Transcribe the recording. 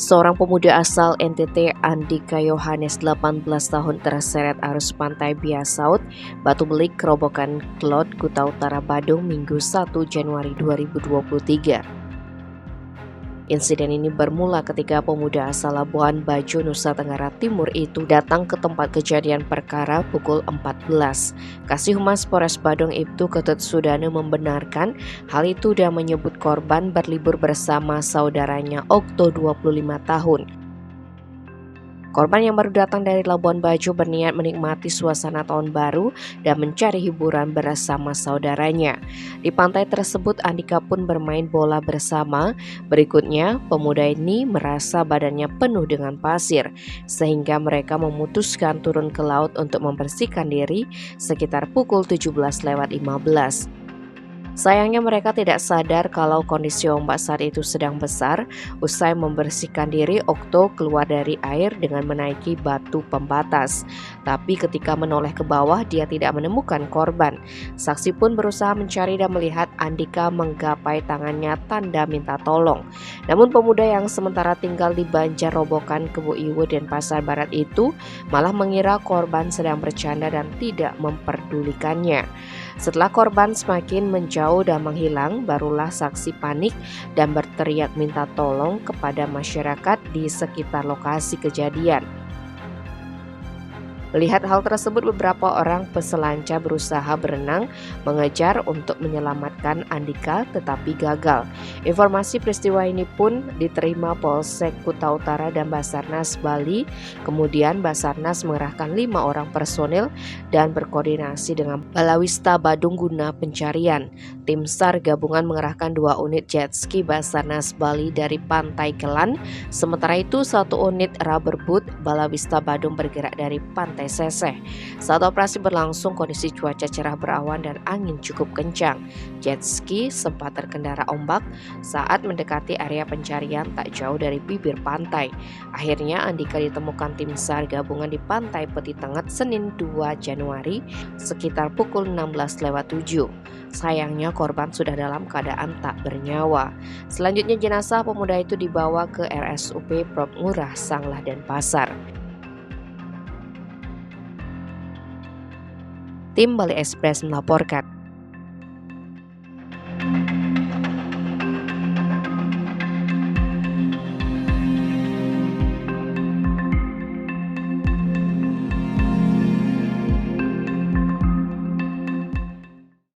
Seorang pemuda asal NTT, Andika Yohanes 18 tahun terseret arus pantai Biasaut, Batu Belik, Kerobokan Klot, Kuta Utara, Badung, Minggu 1 Januari 2023. Insiden ini bermula ketika pemuda asal Labuan Bajo, Nusa Tenggara Timur itu datang ke tempat kejadian perkara pukul 14. Kasih Humas Polres Badung Ibtu Ketut Sudane membenarkan hal itu dan menyebut korban berlibur bersama saudaranya Okto 25 tahun. Korban yang baru datang dari Labuan Bajo berniat menikmati suasana tahun baru dan mencari hiburan bersama saudaranya. Di pantai tersebut Andika pun bermain bola bersama. Berikutnya, pemuda ini merasa badannya penuh dengan pasir, sehingga mereka memutuskan turun ke laut untuk membersihkan diri sekitar pukul 17:15. Sayangnya mereka tidak sadar kalau kondisi ombak saat itu sedang besar. Usai membersihkan diri, Okto keluar dari air dengan menaiki batu pembatas. Tapi ketika menoleh ke bawah, dia tidak menemukan korban. Saksi pun berusaha mencari dan melihat Andika menggapai tangannya tanda minta tolong. Namun pemuda yang sementara tinggal di Banjar Robokan, Kebo Iwo, Denpasar Barat itu malah mengira korban sedang bercanda dan tidak memperdulikannya. Setelah korban semakin menjauh dan menghilang, barulah saksi panik dan berteriak minta tolong kepada masyarakat di sekitar lokasi kejadian. Melihat hal tersebut, beberapa orang peselancar berusaha berenang mengejar untuk menyelamatkan Andika tetapi gagal. Informasi peristiwa ini pun diterima Polsek Kuta Utara dan Basarnas Bali. Kemudian Basarnas mengerahkan 5 orang personil dan berkoordinasi dengan Balawista Badung guna pencarian. Tim SAR gabungan mengerahkan 2 unit jet ski Basarnas Bali dari Pantai Kelan. Sementara itu 1 unit rubber boat Balawista Badung bergerak dari Pantai Seseh. Saat operasi berlangsung, kondisi cuaca cerah berawan dan angin cukup kencang. Jet ski sempat terkendara ombak saat mendekati area pencarian tak jauh dari bibir pantai. Akhirnya Andika ditemukan tim SAR gabungan di Pantai Peti Tengah Senin 2 Januari sekitar pukul 16:07. Sayangnya korban sudah dalam keadaan tak bernyawa. Selanjutnya jenazah pemuda itu dibawa ke RSUP Prof Ngurah Sanglah Denpasar. Tim Bali Express melaporkan.